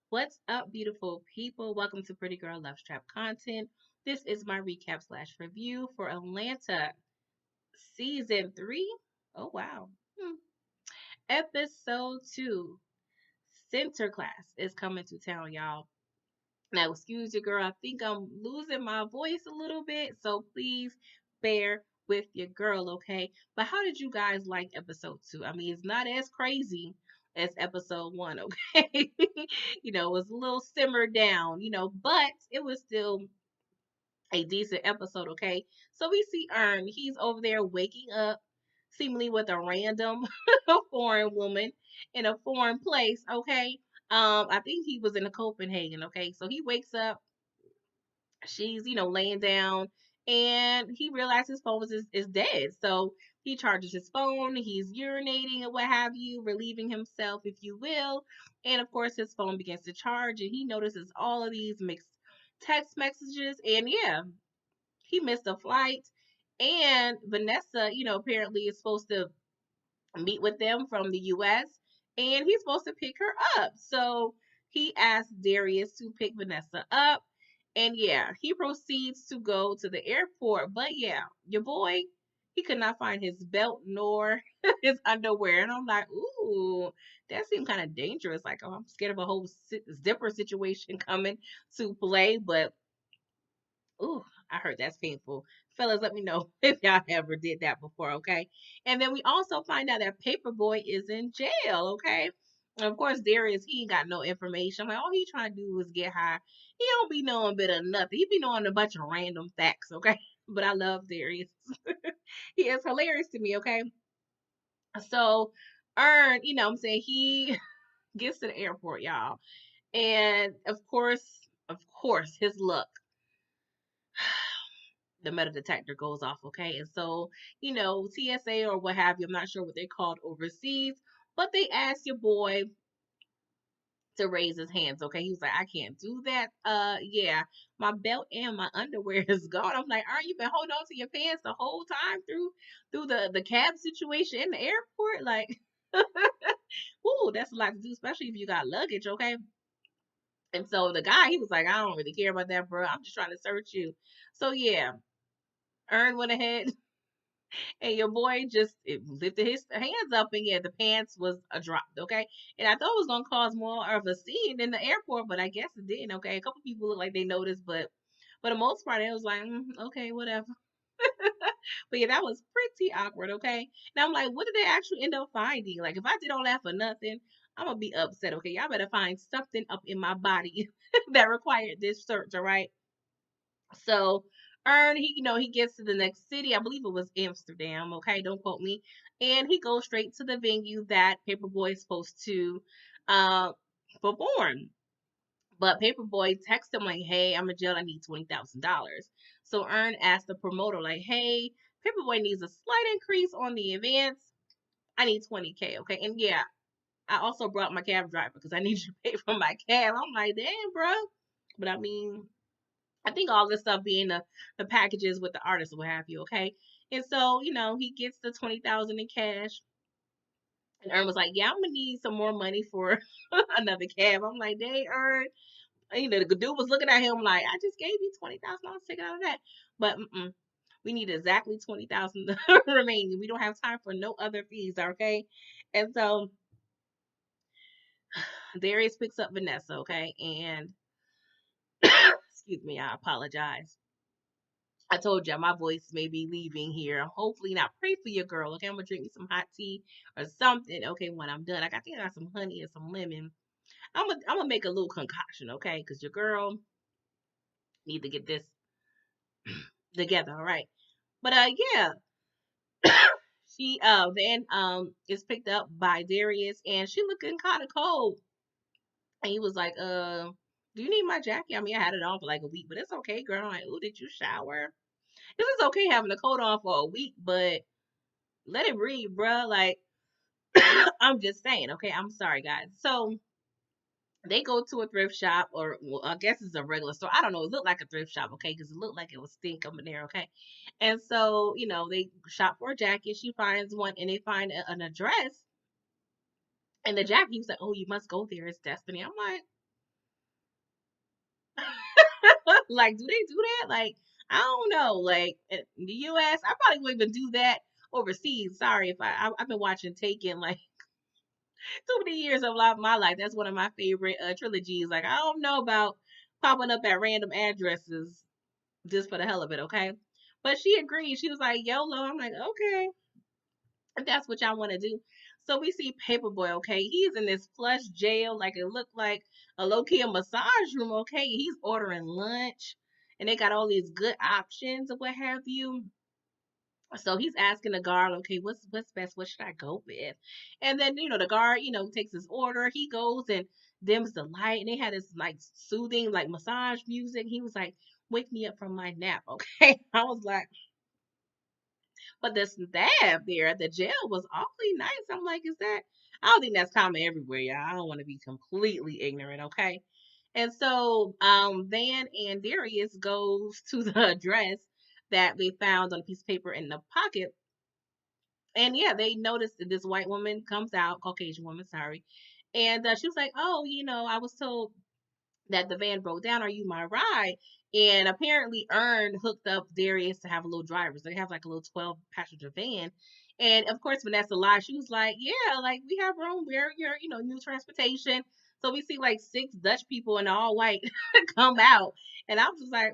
What's up, beautiful people? Welcome to Pretty Girl Love Trap content. This is my recap slash review for Atlanta season 3. Oh, wow. Episode 2. Sinterklaas is coming to town, y'all. Now, excuse your girl. I think I'm losing my voice a little bit, so please bear with your girl, okay? But how did you guys like episode 2? I mean, it's not as crazy as episode 1, okay? It was a little simmered down, but it was still a decent episode, okay? So we see Ern. He's over there waking up, seemingly with a random foreign woman in a foreign place, okay? I think he was in Copenhagen, okay? So he wakes up, she's, laying down, and he realizes his phone is dead. So he charges his phone, he's urinating and what have you, relieving himself, if you will. And of course, his phone begins to charge, and he notices all of these mixed text messages. And yeah, he missed a flight. And Vanessa, apparently is supposed to meet with them from the US, and he's supposed to pick her up. So he asked Darius to pick Vanessa up. And yeah, he proceeds to go to the airport. But yeah, your boy, he could not find his belt nor his underwear. And I'm like, ooh, that seemed kind of dangerous. Like, oh, I'm scared of a whole zipper situation coming to play. But ooh, I heard that's painful. Fellas, let me know if y'all ever did that before, okay? And then we also find out that Paperboy is in jail, okay? And of course, Darius, he ain't got no information. I'm like, all he trying to do is get high. He don't be knowing bit of nothing. He be knowing a bunch of random facts, okay? But I love Darius. He is hilarious to me, okay? So, Ern, what I'm saying, he gets to the airport, y'all. And of course, his luck, the metal detector goes off, okay? And so, TSA or what have you, I'm not sure what they're called overseas, but they asked your boy to raise his hands, okay? He was like, I can't do that. Yeah, my belt and my underwear is gone. I'm like, aren't you been holding on to your pants the whole time through the cab situation in the airport? Like, ooh, that's a lot to do, especially if you got luggage, okay? And so the guy, he was like, I don't really care about that, bro. I'm just trying to search you. So yeah, Ern went ahead. And your boy just lifted his hands up, and yeah, the pants was a drop, okay? And I thought it was gonna cause more of a scene in the airport, but I guess it didn't, okay? A couple people looked like they noticed, but for the most part, it was like, okay, whatever. But yeah, that was pretty awkward, okay? Now I'm like, what did they actually end up finding? Like, if I did all that for nothing, I'm gonna be upset, okay? Y'all better find something up in my body that required this search, all right? So Ern, he gets to the next city. I believe it was Amsterdam. Okay, don't quote me. And he goes straight to the venue that Paperboy is supposed to uh, perform. But Paperboy texts him like, "Hey, I'm in jail. I need $20,000." So Ern asks the promoter like, "Hey, Paperboy needs a slight increase on the advance. I need 20K." Okay, and yeah, I also brought my cab driver because I need you to pay for my cab. I'm like, damn, bro. But I mean, I think all this stuff being the packages with the artist or what have you, okay? And so, he gets the 20,000 in cash. And Ern was like, yeah, I'm gonna need some more money for another cab. I'm like, dang, Ern. The dude was looking at him like, I just gave you 20,000. I'll take it out of that. But we need exactly 20,000 remaining. We don't have time for no other fees, okay? And so Darius picks up Vanessa, okay? And excuse me, I apologize. I told you my voice may be leaving here. Hopefully not. Pray for your girl. Okay, I'm gonna drink me some hot tea or something. Okay, when I'm done, think I got some honey and some lemon. I'm gonna make a little concoction. Okay, because your girl need to get this together. All right. But yeah, she then is picked up by Darius, and she looking kind of cold. And he was like, do you need my jacket? I mean, I had it on for like a week, but it's okay, girl. I'm like, oh, did you shower? This is okay having a coat on for a week, but let it breathe, bruh. Like, I'm just saying, okay? I'm sorry, guys. So they go to a thrift shop, or well, I guess it's a regular store. I don't know. It looked like a thrift shop, okay? Because it looked like it was stink up in there, okay? And so, they shop for a jacket. She finds one, and they find an address. And the jacket, he was like, "Oh, you must go there. It's Destiny." I'm like, like, do they do that? Like, I don't know. Like in the U.S., I probably wouldn't even do that overseas. Sorry if I've been watching Taken like too many years of my life. That's one of my favorite trilogies. Like, I don't know about popping up at random addresses just for the hell of it. Okay, but she agreed. She was like, "YOLO." I'm like, okay, if that's what y'all want to do. So we see Paperboy, okay? He's in this plush jail, like it looked like a low key a massage room, okay? He's ordering lunch, and they got all these good options or what have you. So he's asking the guard, okay, what's best? What should I go with? And then the guard, takes his order. He goes and dims the light, and they had this like soothing like massage music. He was like, "Wake me up from my nap," okay? I was like, but the staff there at the jail was awfully nice. I'm like, is that? I don't think that's common everywhere, y'all. I don't want to be completely ignorant, okay? And so, Van and Darius goes to the address that they found on a piece of paper in the pocket, and yeah, they noticed that this white woman comes out, Caucasian woman, sorry, and she was like, "Oh, I was told that the van broke down. Are you my ride?" And apparently, Earn hooked up Darius to have a little driver. So they have like a little 12 passenger van. And of course, Vanessa lied. She was like, "Yeah, like we have room. We're your, new transportation." So we see like six Dutch people in all white come out. And I was just like,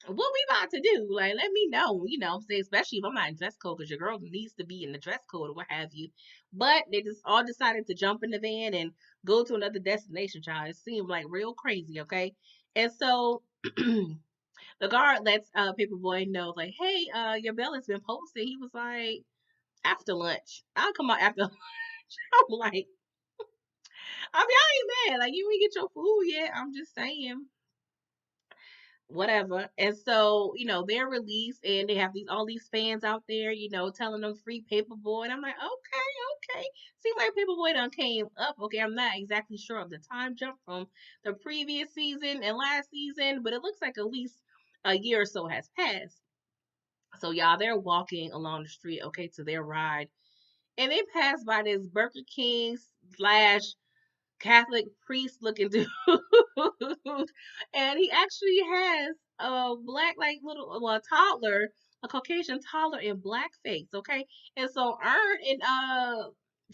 what we about to do? Like, let me know, say, especially if I'm not in dress code, because your girl needs to be in the dress code or what have you. But they just all decided to jump in the van and go to another destination, child. It seemed like real crazy, okay? And so the guard lets Paperboy know, like, hey, your bill has been posted. He was like, after lunch. I'll come out after lunch. I'm like, I mean, I ain't mad. Like, you ain't get your food yet. I'm just saying whatever. And so, they're released and they have all these fans out there, telling them free Paperboy. And I'm like, okay, okay. Seems like Paperboy done came up. Okay, I'm not exactly sure of the time jump from the previous season and last season, but it looks like at least a year or so has passed. So y'all, they're walking along the street, okay, to their ride. And they pass by this Burger King slash Catholic priest looking dude. And he actually has a black, like little, well, toddler, a Caucasian toddler in blackface, okay? And so Ern and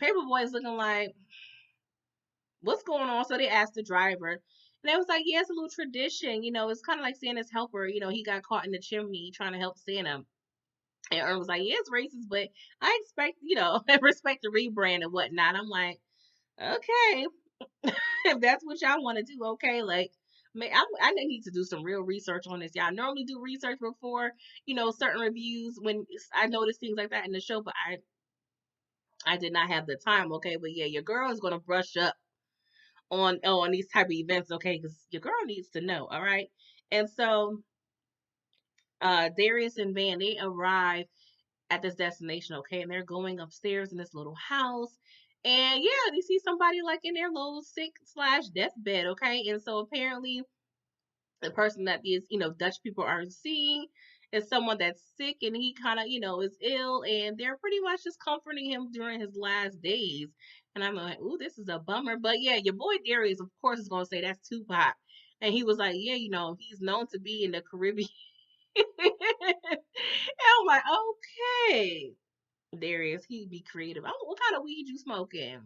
Paperboy is looking like, what's going on? So they asked the driver. And they was like, yeah, it's a little tradition. It's kind of like Santa's helper. He got caught in the chimney trying to help Santa. And Ern was like, yeah, it's racist, but I expect, respect the rebrand and whatnot. I'm like, okay, if that's what y'all want to do, okay. Like, man, I need to do some real research on this. Y'all normally do research before, certain reviews when I notice things like that in the show, but I did not have the time, okay. But yeah, your girl is gonna brush up on these type of events, okay, because your girl needs to know, all right. And so, Darius and Van, they arrive at this destination, okay, and they're going upstairs in this little house. And yeah, they see somebody like in their little sick slash deathbed, okay. And so apparently the person that these, Dutch people are seeing is someone that's sick and he kind of, is ill, and they're pretty much just comforting him during his last days. And I'm like, ooh, this is a bummer. But yeah, your boy Darius, of course, is gonna say that's Tupac. And he was like, yeah, he's known to be in the Caribbean. And I'm like, okay. Darius, he be creative. I don't know what kind of weed you smoking.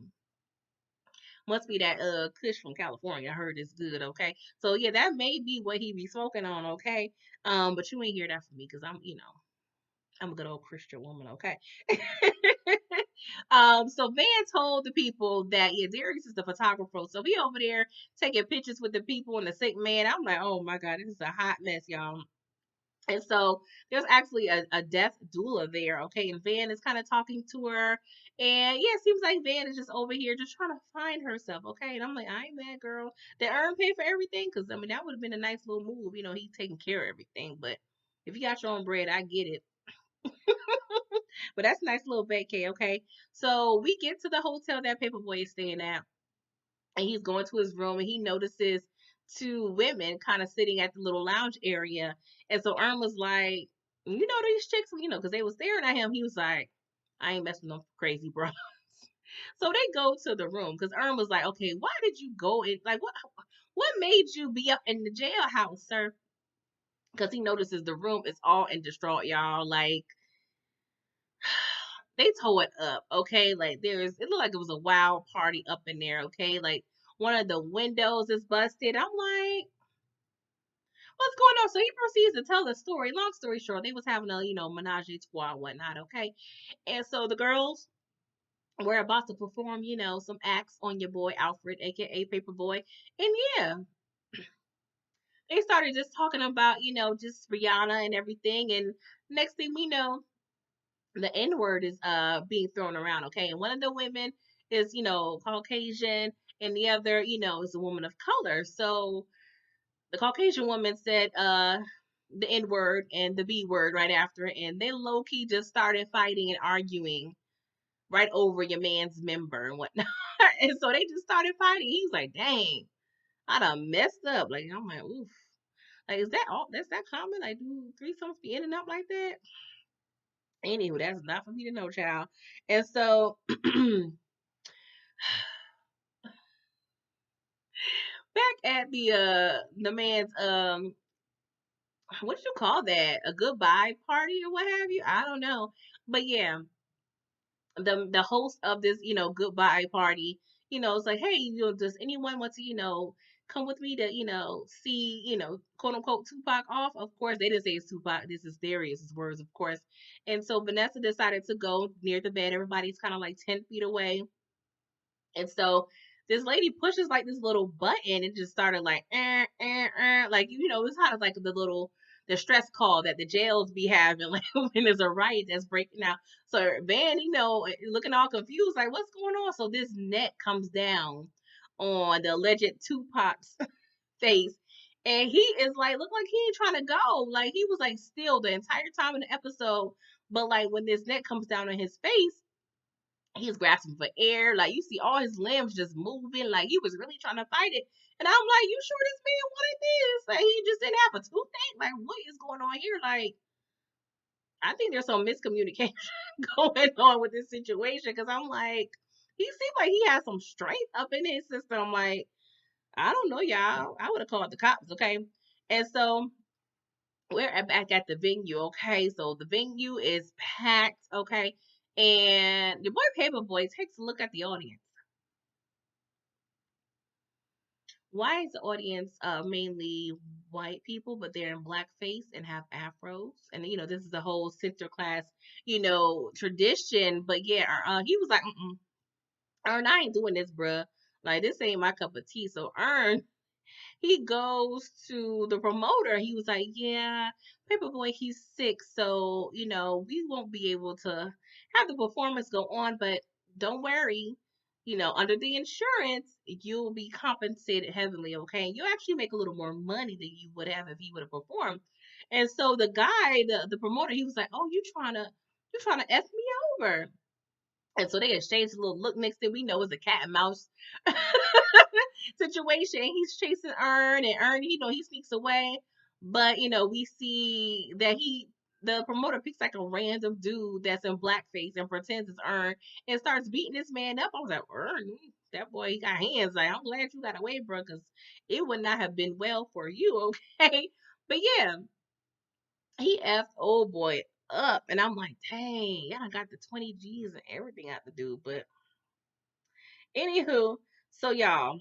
Must be that Kush from California. I heard it's good, okay? So yeah, that may be what he be smoking on, okay? But you ain't hear that from me because I'm a good old Christian woman, okay? So Van told the people that yeah, Darius is the photographer. So he over there taking pictures with the people and the sick man. I'm like, oh my god, this is a hot mess, y'all. And so there's actually a death doula there, okay? And Van is kind of talking to her. And yeah, it seems like Van is just over here just trying to find herself, okay? And I'm like, I ain't mad, girl. Did Earn pay for everything? Because, I mean, that would have been a nice little move. He taking care of everything. But If you got your own bread, I get it. But that's a nice little vacay, okay? So we get to the hotel that Paperboy is staying at, and he's going to his room, and he notices two women kind of sitting at the little lounge area. And so Ern was like, you know, these chicks, you know, because they was staring at him. He was like, I ain't messing with no crazy bro. So they go to the room because Ern was like, okay, why did you go in? Like, what made you be up in the jailhouse, sir? Because he notices the room is all in distraught, y'all. Like, they tore it up, okay? Like, it looked like it was a wild party up in there, okay? Like, one of the windows is busted. I'm like, what's going on? So he proceeds to tell the story. Long story short, they was having a, menage a trois and whatnot, okay? And so the girls were about to perform, some acts on your boy Alfred, aka Paperboy. And yeah, they started just talking about, just Rihanna and everything. And next thing we know, the N word is being thrown around, okay? And one of the women is, Caucasian, and the other, is a woman of color. So the Caucasian woman said the N word and the B word right after it, and they low key just started fighting and arguing right over your man's member and whatnot. And so they just started fighting. He's like, dang, I done messed up. Like, I'm like, oof. Like, is that all? That's that common? Like, do threesomes be in and out like that? Anywho, that's not for me to know, child. And so back at the man's what do you call that? A goodbye party or what have you? I don't know. But yeah, the host of this, goodbye party, it's like, hey, does anyone want to, come with me to, see, quote unquote Tupac off? Of course, they didn't say it's Tupac. This is Darius's words, of course. And so Vanessa decided to go near the bed. Everybody's kind of like 10 feet away. And so this lady pushes like this little button and just started like, like, it's kind of like the stress call that the jails be having like when there's a riot that's breaking out. So Van, looking all confused, like, what's going on? So this net comes down on the alleged Tupac's face. And he is like, look like he ain't trying to go. Like he was like still the entire time in the episode. But like when this net comes down on his face, he's grasping for air. Like you see all his limbs just moving. Like he was really trying to fight it. And I'm like, you sure this man wanted this? Like he just didn't have a toothache? Like what is going on here? Like I think there's some miscommunication going on with this situation because I'm like, he seemed like he has some strength up in his system. Like I don't know, y'all. I would have called the cops, okay? And so back at the venue, okay? So the venue is packed, okay? And your boy Paperboy takes a look at the audience. Why is the audience mainly white people, but they're in blackface and have afros? And this is the whole Sinterklaas, tradition. But yeah, he was like, Ern, I ain't doing this, bruh. Like this ain't my cup of tea. So Ern, he goes to the promoter. He was like, yeah, Paperboy, he's sick. So, we won't be able to have the performance go on, but don't worry. Under the insurance, you'll be compensated heavily, okay? You'll actually make a little more money than you would have if he would have performed. And so the guy, the promoter, he was like, oh, you trying to F me over. And so they exchanged a little look. Next thing we know is a cat and mouse situation. He's chasing Ern, and Ern, he sneaks away. But we see that the promoter picks like a random dude that's in blackface and pretends it's Ern and starts beating this man up. I was like, Ern, that boy, he got hands. Like, I'm glad you got away, bro, because it would not have been well for you, okay? But yeah, he effed old boy up, and I'm like, dang, y'all got the 20 G's and everything out to do. But anywho, so y'all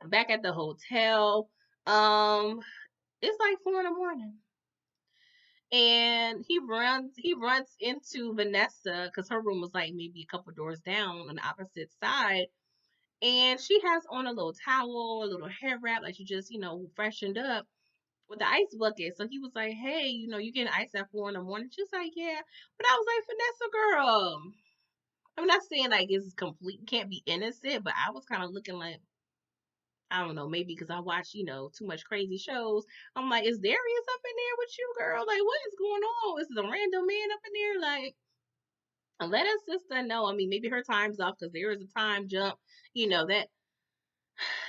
back at the hotel. Um, it's like 4 in the morning, and he runs into Vanessa because her room was like maybe a couple doors down on the opposite side, and she has on a little towel, a little hair wrap, like she just freshened up with the ice bucket. So he was like, "Hey, you getting ice at 4 in the morning?" She's like, "Yeah," but I was like, "Vanessa, girl." I'm not saying like it's complete, can't be innocent, but I was kind of looking like I don't know, maybe because I watch, too much crazy shows. I'm like, is Darius up in there with you, girl? Like, what is going on? Is it a random man up in there? Like, let us sister know. I mean, maybe her time's off because there is a time jump.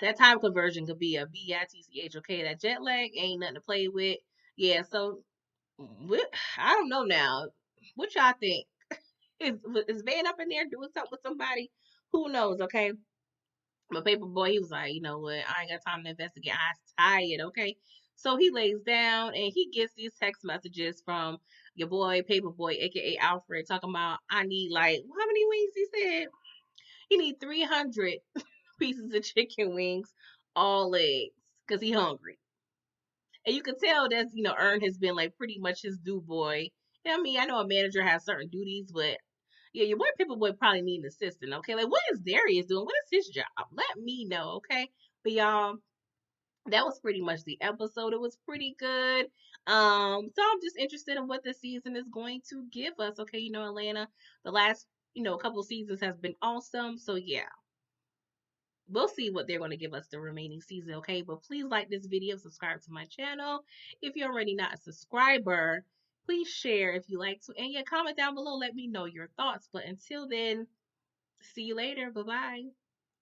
That time conversion could be a bitch. Okay, that jet lag ain't nothing to play with. Yeah, so what, I don't know now. What y'all think? Is Van up in there doing something with somebody? Who knows? Okay, but paper boy, he was like, you know what? I ain't got time to investigate. I'm tired. Okay, so he lays down and he gets these text messages from your boy paper boy, aka Alfred, talking about I need like how many wings he said? He need 300 pieces of chicken wings, all legs, because he hungry. And you can tell that's, Ern has been like pretty much his do boy. I mean, I know a manager has certain duties, but yeah, your boy Paperboy probably need an assistant, okay? Like, what is Darius doing? What is his job? Let me know, okay? But y'all, that was pretty much the episode. It was pretty good. So I'm just interested in what the season is going to give us. Okay, Atlanta, the last, couple seasons has been awesome. So yeah, we'll see what they're going to give us the remaining season, okay? But please like this video, subscribe to my channel. If you're already not a subscriber, please share if you like to. And yeah, comment down below, let me know your thoughts. But until then, see you later. Bye-bye.